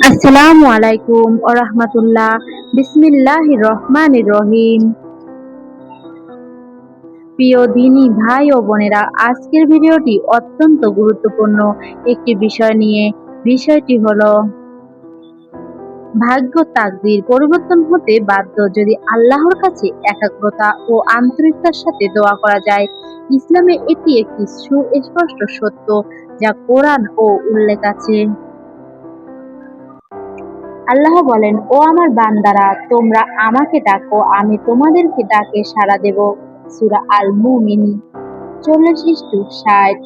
আসসালামু আলাইকুম ওয়া রাহমাতুল্লাহ। বিসমিল্লাহির রহমানির রহিম। প্রিয় দিনী ভাই ও বোনেরা, আজকের ভিডিওটি অত্যন্ত গুরুত্বপূর্ণ একটি বিষয় নিয়ে। বিষয়টি হলো ভাগ্য তাকদীর পরিবর্তন হতে বাধ্য যদি আল্লাহর কাছে একাগ্রতা ও আন্তরিকতার সাথে দোয়া করা যায়। ইসলামে এটি একটি সুস্পষ্ট সত্য যা কোরআন ও উল্লেখ আছে। আল্লাহ বলেন, ও আমার বান্দারা, তোমরা আমাকে ডাকো, আমি তোমাদেরকে ডাকে সাড়া দেব। সূরা আল মুমিন 40-60।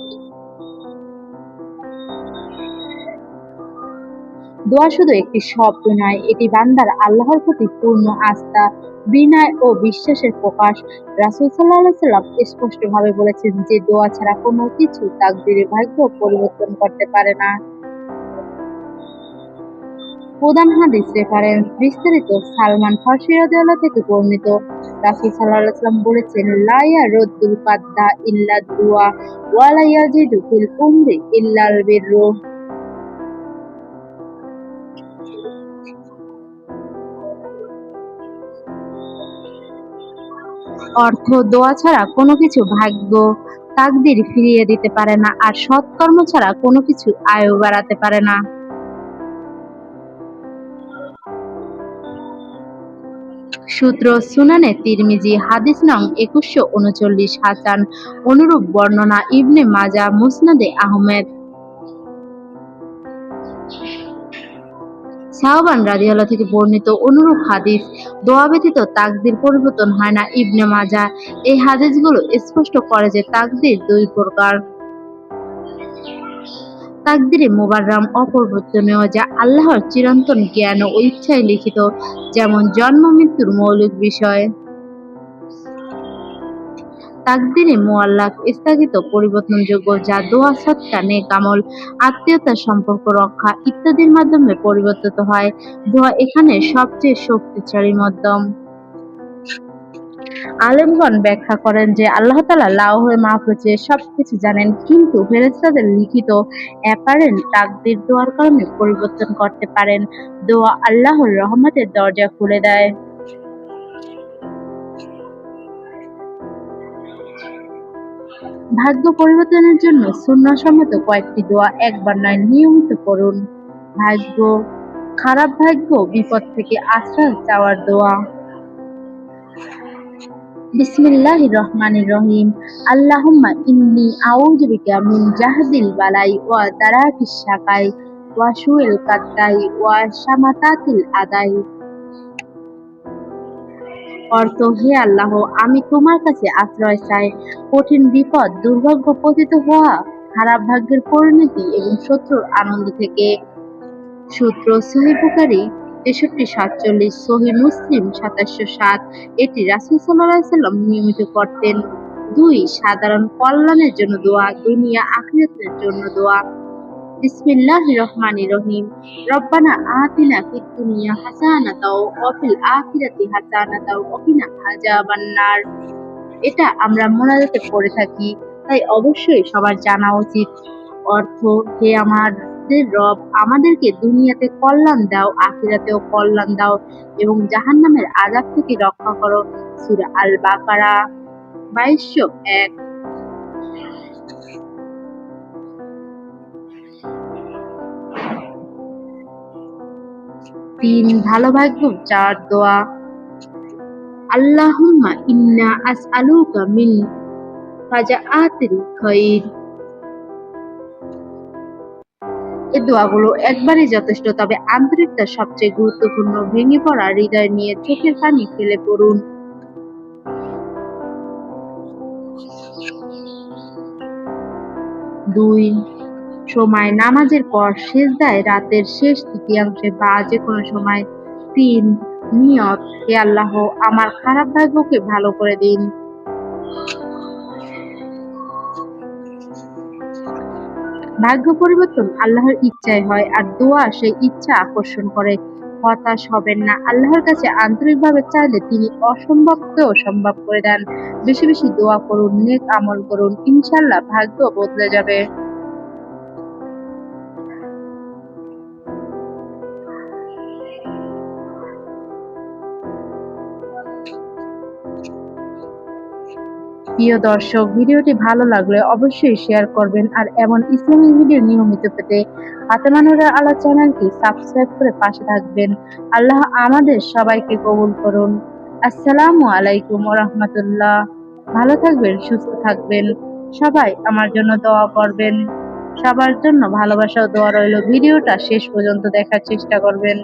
দোয়া শুধু একটি শব্দ নয়, এটি বান্দার আল্লাহর প্রতি পূর্ণ আস্থা, বিনয় ও বিশ্বাসের প্রকাশ। রাসূল সাল্লাল্লাহু আলাইহি ওয়াসাল্লাম স্পষ্টভাবে বলেছেন যে দোয়া ছাড়া কোনো কিছু তাকদীরের ভাগ্য পরিবর্তন করতে পারে না। প্রধান হাদিস রেফারেন্স বিস্তারিত সালমান ফার্সি রাদিয়াল্লাহু থেকে বর্ণিত। রাসূল সাল্লাল্লাহু আলাইহি ওয়াসাল্লাম বলেছেন, লা ইয়ারুদ্দুল কাদ্দা ইল্লা দুআ ওয়া লা ইয়াজিদু ফিল উমরি ইল্লাল বিররু। অর্থ, দোয়া ছাড়া কোনো কিছু ভাগ্য তাকদীর ফিরিয়ে দিতে পারে না, আর সৎকর্ম ছাড়া কোনো কিছু আয়ু বাড়াতে পারে না। সূত্র সুনানে তিরমিজি হাদিস নং 2139 হাসান। অনুরূপ বর্ণনা ইবনে মাজাহ মুসনাদে আহমেদ। সাওবান রাদিয়াল্লাহু থেকে বর্ণিত অনুরূপ হাদিস। দোয়া ব্যতীত তাকদীর পরিবর্তন হয় না। ইবনে মাজাহ। এই হাদিসগুলো স্পষ্ট করে যে তাকদীর দুই প্রকার। তাকদীরে মুবাররাম অপরিবর্তনীয়, যা আল্লাহর চিরন্তন জ্ঞান ও ইচ্ছায় লিখিত, যেমন জন্ম মৃত্যুর মৌলিক বিষয়। তাকদীরে মুআল্লাক স্থগিত, পরিবর্তনযোগ্য, যা দোয়া, সদকা, নেক আমল, আত্মীয়তার সম্পর্ক রক্ষা ইত্যাদির মাধ্যমে পরিবর্তিত হয়। দোয়া এখানে সবচেয়ে শক্তিশালী মাধ্যম। আলেমগণ ব্যাখ্যা করেন যে আল্লাহ তাআলা লাওহে মাহফুজে সবকিছু জানেন, কিন্তু ফেরেশতাদের লিখিত অ্যাপারেন্ট তাকদীর দোয়ার কারণে পরিবর্তন করতে পারেন। দোয়া আল্লাহর রহমতের দরজা খুলে দেয়। ভাগ্য পরিবর্তনের জন্য সুন্নাহসম্মত কয়েকটি দোয়া একবার নয়, নিয়মিত পড়ুন। ভাগ্য খারাপ ভাগ্য বিপদ থেকে আশ্রয় চাওয়ার দোয়া। বিসমিল্লাহির রহমানির রহিম। আল্লাহুম্মা ইন্নী আউযু বিকা মিন জাহদিল বালাই ওয়া দারাকিস শাকাই ওয়া সুইল কাদ্দাই ওয়া শামাতাতিল আদাই। অর্থ, হে আল্লাহ, আমি তোমার কাছে আশ্রয় চাই কঠিন বিপদ, দুর্ভাগ্য পতিত হওয়া, খারাপ ভাগ্যের পরিণতি এবং শত্রুর আনন্দ থেকে। সূত্র সহিহ বুখারী 63-47, সহিহ মুসলিম 2707। এটি রাসূল সাল্লাল্লাহু আলাইহি ওয়াসাল্লাম নিয়মিত করতেন। 2. সাধারণ কল্যাণের জন্য দোয়া, দুনিয়া আখিরাতের জন্য দোয়া। বিসমিল্লাহির রহমানির রহিম। রব্বানা আতিনা ফিদ দুনিয়া হাসানাতাও ওয়া ফিল আখিরাতি হাসানাতাও ওয়া কিনা আযাবান্নার। এটা আমরা মোনাজাতে পড়ে থাকি, তাই অবশ্যই সবার জানা উচিত। অর্থ, হে আমাদের রব, আমাদেরকে দুনিয়াতে কল্যাণ দাও, আখিরাতেও কল্যাণ দাও এবং জাহান্নামের আযাব থেকে রক্ষা করো। সূরা আল বাকারা 2201। 3. ভালো ভাগ্য চাওয়ার দোয়া। আল্লাহুম্মা ইন্না আসআলুকা মিন ফাজাআতিল খাইর। এই দোয়াগুলো একবারই যথেষ্ট, তবে আন্তরিকতা সবচেয়ে গুরুত্বপূর্ণ। ভেঙে পড়া হৃদয় নিয়ে চোখের পানি ফেলে পড়ুন। 2. সময় নামাজের পর, সিজদায়, রাতের শেষ তৃতীয়াংশে বা যেকোনো সময়। 3. নিয়ত, হে আল্লাহ, আমার খারাপ ভাগ্যকে ভালো করে দিন। ভাগ্য পরিবর্তন আল্লাহর ইচ্ছায় হয়, আর দোয়া সেই ইচ্ছা আকর্ষণ করে। হতাশ হবেন না, আল্লাহর কাছে আন্তরিকভাবে চাইলে তিনি অসম্ভবকেও সম্ভব করে দেন। বেশি বেশি দোয়া করুন, নেক আমল করুন, ইনশাআল্লাহ ভাগ্য বদলে যাবে। প্রিয় দর্শক, ভিডিওটি ভালো লাগলে অবশ্যই শেয়ার করবেন আর এমন ইসলামিক ভিডিও নিয়মিত পেতে ফাতেমা নূরের আলো চ্যানেলটি সাবস্ক্রাইব করে পাশে থাকবেন। আল্লাহ আমাদের সবাইকে কবুল করুন। আসসালামু আলাইকুম ওয়া রাহমাতুল্লাহ। ভালো থাকবেন, সুস্থ থাকবেন। সবাই আমার জন্য দোয়া করবেন। সবার জন্য ভালোবাসা ও দোয়া রইল। ভিডিওটা শেষ পর্যন্ত দেখার চেষ্টা করবেন।